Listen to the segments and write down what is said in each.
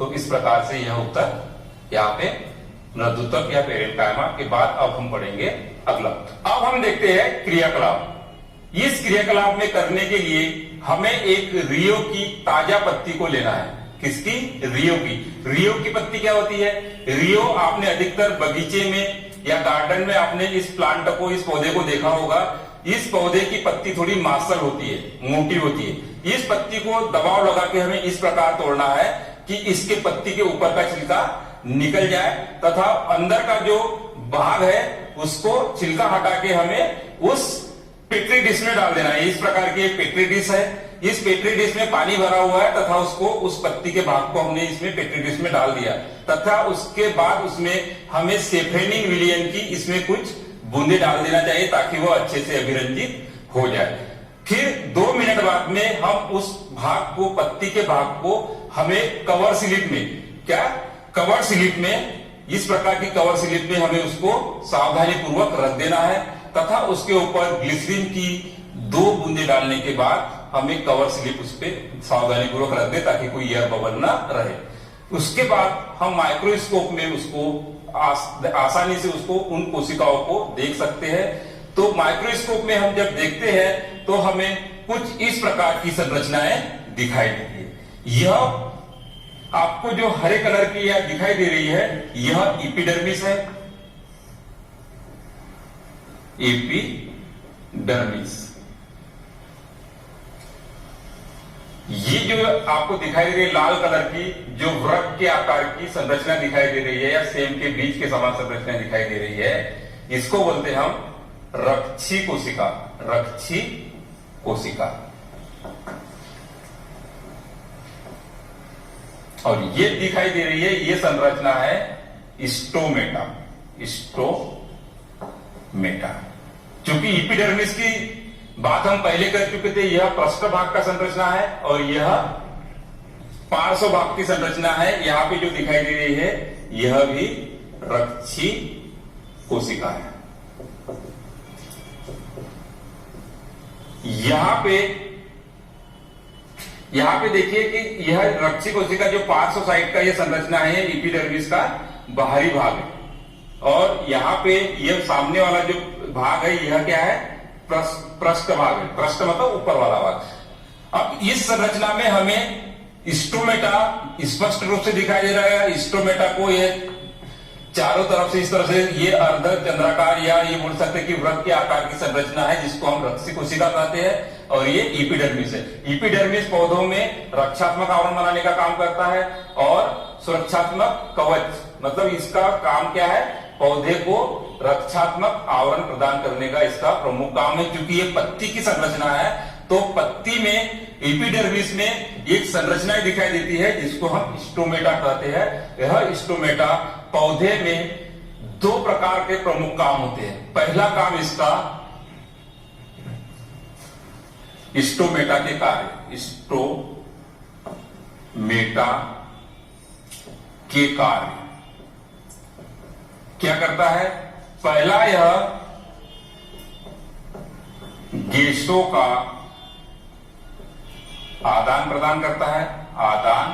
तो इस प्रकार से यह उत्तर यहाँ पे नर्दूतक या पेरेन्काइमा के बाद अब हम पढ़ेंगे अगला। अब हम देखते हैं क्रियाकलाप। इस क्रियाकलाप में करने के लिए हमें एक रियो की ताजा पत्ती को लेना है। किसकी? रियो की। रियो की पत्ती क्या होती है? रियो आपने अधिकतर बगीचे में या गार्डन में आपने इस प्लांट को, इस पौधे को देखा होगा। इस पौधे की पत्ती थोड़ी मांसल होती है, मोटी होती है। इस पत्ती को दबाव लगा के हमें इस प्रकार तोड़ना है कि इसके पत्ती के ऊपर का छिलका निकल जाए तथा अंदर का जो भाग है उसको छिलका हटा के हमें उस पेट्री डिश में डाल देना है। इस प्रकार की एक पेट्री डिश है। इस पेट्री डिश में पानी भरा हुआ है तथा उसको, उस पत्ती के भाग को हमने इसमें पेट्री डिश में डाल दिया तथा उसके बाद उसमें हमें सेफ्रेनिक विलियन की इसमें कुछ बूंदे डाल देना चाहिए ताकि वो अच्छे से अभिरंजित हो जाए। फिर 2 मिनट बाद में हम उस भाग को, पत्ती के भाग को हमें कवर स्लिप में, क्या कवर स्लिप में, इस प्रकार की कवर स्लिप में हमें उसको सावधानी पूर्वक रख देना है तथा उसके ऊपर ग्लिसरीन की 2 बूंदे डालने के बाद हमें कवर स्लिप उस पर सावधानी पूर्वक रख दे ताकि कोई एयर बबल ना रहे। उसके बाद हम माइक्रोस्कोप में उसको आसानी से उसको, उन कोशिकाओं को देख सकते हैं। तो माइक्रोस्कोप में हम जब देखते हैं तो हमें कुछ इस प्रकार की संरचनाएं दिखाई देती है। यह आपको जो हरे कलर की यह दिखाई दे रही है, यह एपिडर्मिस है। एपिडर्मिस, ये जो आपको दिखाई दे रही है लाल कलर की, जो वृक्क के आकार की संरचना दिखाई दे रही है या सेम के बीज के समान संरचना दिखाई दे रही है, इसको बोलते हैं हम रक्षी कोशिका। रक्षी कोशिका। और ये दिखाई दे रही है, ये संरचना है स्टोमेटा। स्टोमेटा, क्योंकि एपिडर्मिस की बात हम पहले कर चुके थे, यह पृष्ठ भाग का संरचना है और यह पार्श्व भाग की संरचना है। यहां पे जो दिखाई दे रही है यह भी रक्षी कोशिका है। यहां पे देखिए कि यह रक्षी कोशिका जो पार्श्व साइड का यह संरचना है, एपिडर्मिस का बाहरी भाग है। और यहां पे यह सामने वाला जो भाग है यह क्या है? पृष्ठ भाग है। पृष्ठ मतलब ऊपर वाला भाग। अब इस संरचना में हमें स्टोमेटा स्पष्ट रूप से दिखाई दे रहा है। स्टोमेटा को ये चारों तरफ से इस तरह से ये अर्ध चंद्राकार या ये बोल सकते हैं कि वृत्त के आकार की संरचना है जिसको हम रक्षी कोशिका कहते हैं। और ये एपिडर्मिस है। एपिडर्मिस पौधों में रक्षात्मक आवरण बनाने का काम करता है और सुरक्षात्मक कवच, मतलब इसका काम क्या है? पौधे को रक्षात्मक आवरण प्रदान करने का इसका प्रमुख काम है। क्योंकि ये पत्ती की संरचना है तो पत्ती में, एपिडर्मिस में एक संरचना दिखाई देती है जिसको हम स्टोमेटा कहते हैं। यह स्टोमेटा पौधे में 2 प्रकार के प्रमुख काम होते हैं। पहला काम इसका स्टोमेटा के कार्य, स्टोमेटा के कार्य क्या करता है? पहला, यह गैसों का आदान प्रदान करता है। आदान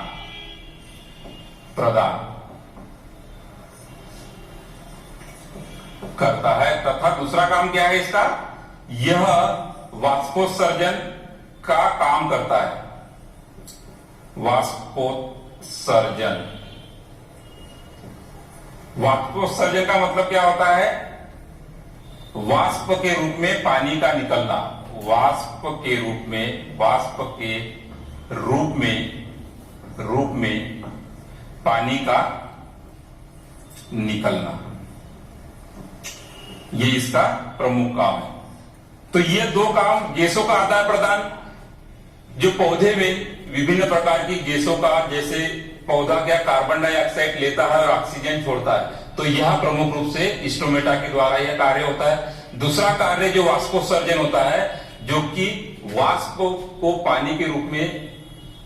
प्रदान करता है तथा दूसरा काम क्या है इसका? यह वाष्पोत्सर्जन का काम करता है। वाष्पोत्सर्जन। वाष्पोत्सर्जन का मतलब क्या होता है? वाष्प के रूप में पानी का निकलना। वाष्प के रूप में पानी का निकलना, ये इसका प्रमुख काम है। तो ये 2 काम, गैसों का आदान प्रदान, जो पौधे में विभिन्न प्रकार की गैसों का, जैसे पौधा क्या कार्बन डाइऑक्साइड लेता है और ऑक्सीजन छोड़ता है, तो यह प्रमुख रूप से स्टोमेटा के द्वारा यह कार्य होता है। दूसरा कार्य जो वाष्पोत्सर्जन होता है, जो कि वाष्प को पानी के रूप में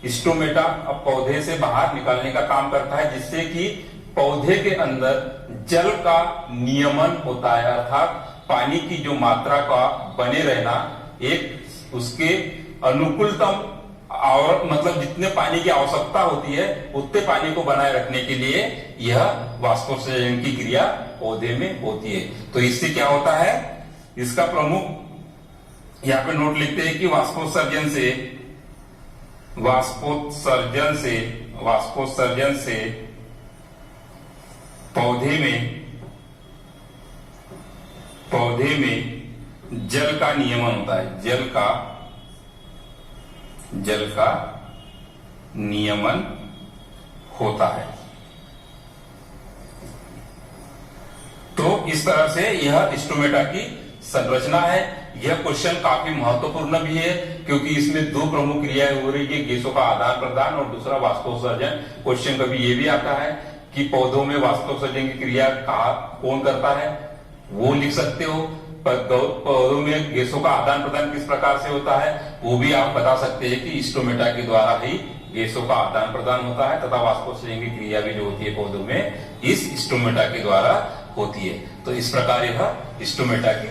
स्टोमेटा अब पौधे से बाहर निकालने का काम करता है, जिससे कि पौधे के अंदर जल का नियमन होता है, अर्थात पानी की जो मात्रा का बने रहना, एक उसके अनुकूलतम और मतलब जितने पानी की आवश्यकता होती है उतने पानी को बनाए रखने के लिए यह वाष्पोत्सर्जन की क्रिया पौधे में होती है। तो इससे क्या होता है, इसका प्रमुख यहाँ पे नोट लिखते हैं कि वाष्पोत्सर्जन से पौधे में जल का नियमन होता है, जल का नियमन होता है। तो इस तरह से यह स्टोमेटा की संरचना है। यह क्वेश्चन काफी महत्वपूर्ण भी है क्योंकि इसमें दो प्रमुख क्रियाएं हो रही है, गैसों का आदान प्रदान और दूसरा वाष्पोत्सर्जन। क्वेश्चन कभी ये भी आता है कि पौधों में वाष्पोत्सर्जन की क्रिया कौन करता है, वो लिख सकते हो। पौधों में गैसों का आदान प्रदान किस प्रकार से होता है वो भी आप बता सकते हैं कि स्टोमेटा के द्वारा ही गैसों का आदान प्रदान होता है तथा वाष्पोत्सर्जन की क्रिया भी जो होती है पौधों में इस स्टोमेटा के द्वारा होती है। तो इस प्रकार यह स्टोमेटा की